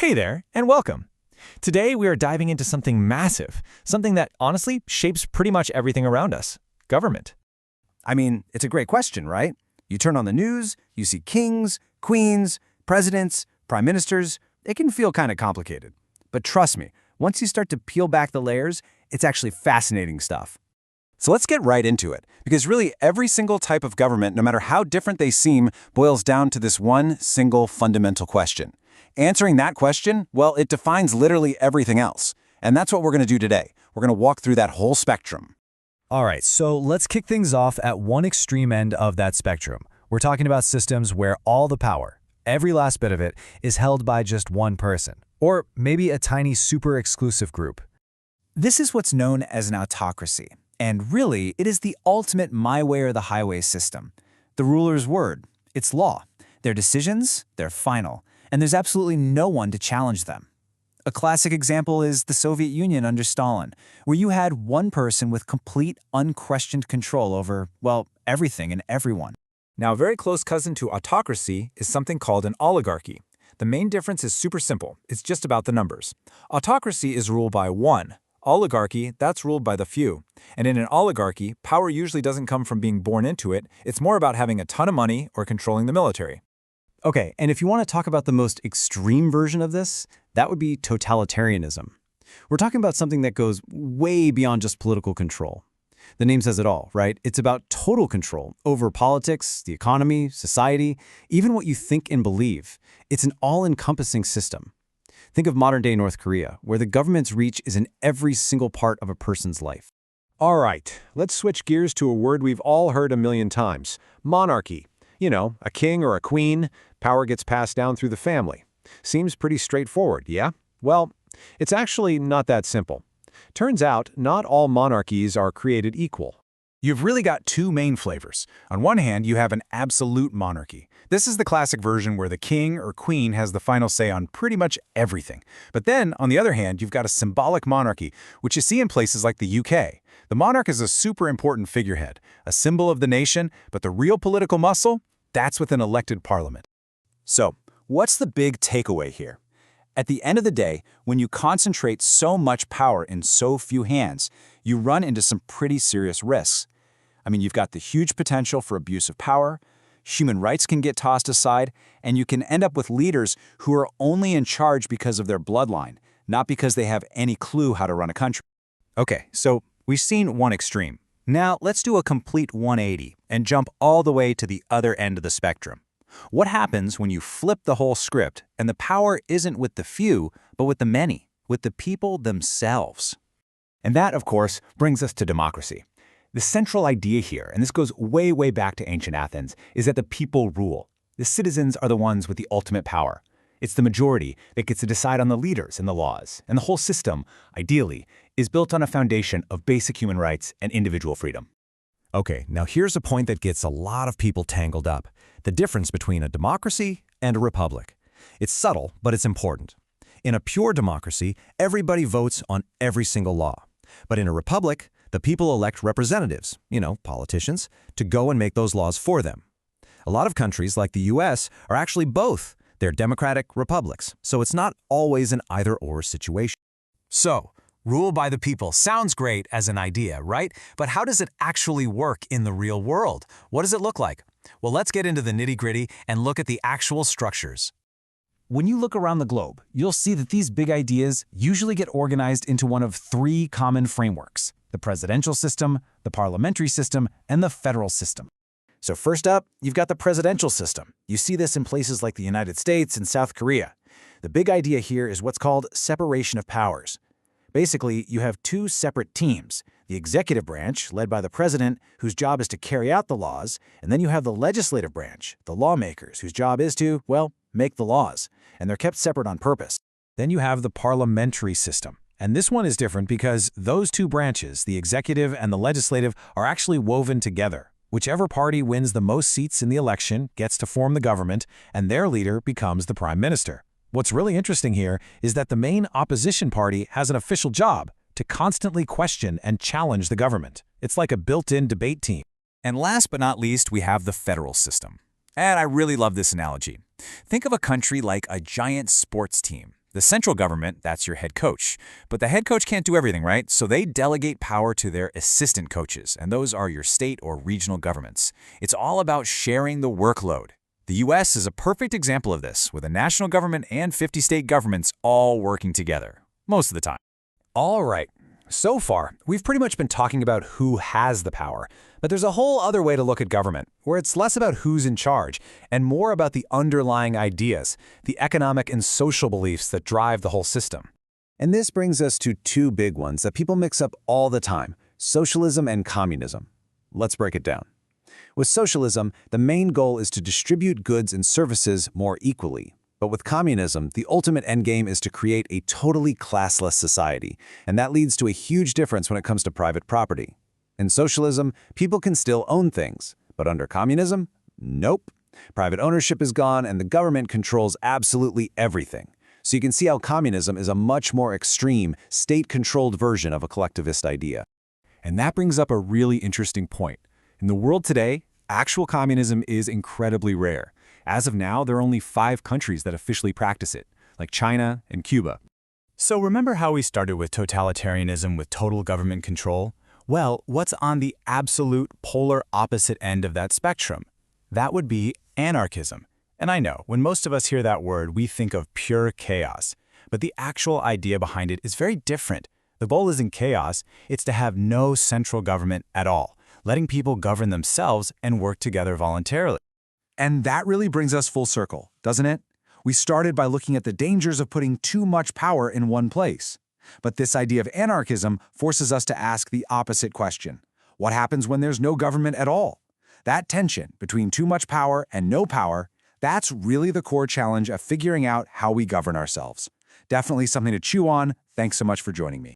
Hey there, and welcome. Today we are diving into something massive, something that honestly shapes pretty much everything around us: government. I mean, it's a great question, right? You turn on the news, you see kings, queens, presidents, prime ministers. It can feel kind of complicated. But trust me, once you start to peel back the layers, it's actually fascinating stuff. So let's get right into it, because really every single type of government, no matter how different they seem, boils down to this one single fundamental question. Answering that question, well, it defines literally everything else. And that's what we're going to do today. We're going to walk through that whole spectrum. All right, so let's kick things off at one extreme end of that spectrum. We're talking about systems where all the power, every last bit of it, is held by just one person, or maybe a tiny super exclusive group. This is what's known as an autocracy. And really, it is the ultimate my way or the highway system. The ruler's word, it's law. Their decisions, they're final. And there's absolutely no one to challenge them. A classic example is the Soviet Union under Stalin, where you had one person with complete, unquestioned control over, well, everything and everyone. Now, a very close cousin to autocracy is something called an oligarchy. The main difference is super simple. It's just about the numbers. Autocracy is ruled by one. Oligarchy, that's ruled by the few. And in an oligarchy, power usually doesn't come from being born into it. It's more about having a ton of money or controlling the military. Okay, and if you want to talk about the most extreme version of this, that would be totalitarianism. We're talking about something that goes way beyond just political control. The name says it all, right? It's about total control over politics, the economy, society, even what you think and believe. It's an all-encompassing system. Think of modern-day North Korea, where the government's reach is in every single part of a person's life. All right, let's switch gears to a word we've all heard a million times: monarchy. You know, a king or a queen, power gets passed down through the family. Seems pretty straightforward, yeah? Well, it's actually not that simple. Turns out, not all monarchies are created equal. You've really got two main flavors. On one hand, you have an absolute monarchy. This is the classic version where the king or queen has the final say on pretty much everything. But then, on the other hand, you've got a symbolic monarchy, which you see in places like the UK. The monarch is a super important figurehead, a symbol of the nation, but the real political muscle, that's with an elected parliament. So, what's the big takeaway here? At the end of the day, when you concentrate so much power in so few hands, you run into some pretty serious risks. I mean, you've got the huge potential for abuse of power, human rights can get tossed aside, and you can end up with leaders who are only in charge because of their bloodline, not because they have any clue how to run a country. Okay, so we've seen one extreme. Now, let's do a complete 180 and jump all the way to the other end of the spectrum. What happens when you flip the whole script and the power isn't with the few, but with the many, with the people themselves? And that, of course, brings us to democracy. The central idea here, and this goes way, way back to ancient Athens, is that the people rule. The citizens are the ones with the ultimate power. It's the majority that gets to decide on the leaders and the laws, and the whole system, ideally, is built on a foundation of basic human rights and individual freedom. Okay, now here's a point that gets a lot of people tangled up: the difference between a democracy and a republic. It's subtle, but it's important. In a pure democracy, everybody votes on every single law. But in a republic, the people elect representatives, politicians, to go and make those laws for them. A lot of countries, like the US, are actually both. They're democratic republics, so it's not always an either-or situation. So, rule by the people sounds great as an idea, right? But how does it actually work in the real world? What does it look like? Well, let's get into the nitty-gritty and look at the actual structures. When you look around the globe, you'll see that these big ideas usually get organized into one of three common frameworks: the presidential system, the parliamentary system, and the federal system. So first up, you've got the presidential system. You see this in places like the United States and South Korea. The big idea here is what's called separation of powers. Basically, you have two separate teams: the executive branch, led by the president, whose job is to carry out the laws, and then you have the legislative branch, the lawmakers, whose job is to, well, make the laws, and they're kept separate on purpose. Then you have the parliamentary system. And this one is different because those two branches, the executive and the legislative, are actually woven together. Whichever party wins the most seats in the election gets to form the government, and their leader becomes the prime minister. What's really interesting here is that the main opposition party has an official job to constantly question and challenge the government. It's like a built-in debate team. And last but not least, we have the federal system. And I really love this analogy. Think of a country like a giant sports team. The central government, that's your head coach. But the head coach can't do everything, right? So they delegate power to their assistant coaches, and those are your state or regional governments. It's all about sharing the workload. The US is a perfect example of this, with a national government and 50 state governments all working together, most of the time. All right. So far, we've pretty much been talking about who has the power, but there's a whole other way to look at government, where it's less about who's in charge and more about the underlying ideas, the economic and social beliefs that drive the whole system. And this brings us to two big ones that people mix up all the time: socialism and communism. Let's break it down. With socialism, the main goal is to distribute goods and services more equally. But with communism, the ultimate endgame is to create a totally classless society, and that leads to a huge difference when it comes to private property. In socialism, people can still own things, but under communism, nope. Private ownership is gone and the government controls absolutely everything. So you can see how communism is a much more extreme, state-controlled version of a collectivist idea. And that brings up a really interesting point. In the world today, actual communism is incredibly rare. As of now, there are only 5 countries that officially practice it, like China and Cuba. So remember how we started with totalitarianism with total government control? Well, what's on the absolute polar opposite end of that spectrum? That would be anarchism. And I know, when most of us hear that word, we think of pure chaos. But the actual idea behind it is very different. The goal isn't chaos, it's to have no central government at all, letting people govern themselves and work together voluntarily. And that really brings us full circle, doesn't it? We started by looking at the dangers of putting too much power in one place. But this idea of anarchism forces us to ask the opposite question. What happens when there's no government at all? That tension between too much power and no power, that's really the core challenge of figuring out how we govern ourselves. Definitely something to chew on. Thanks so much for joining me.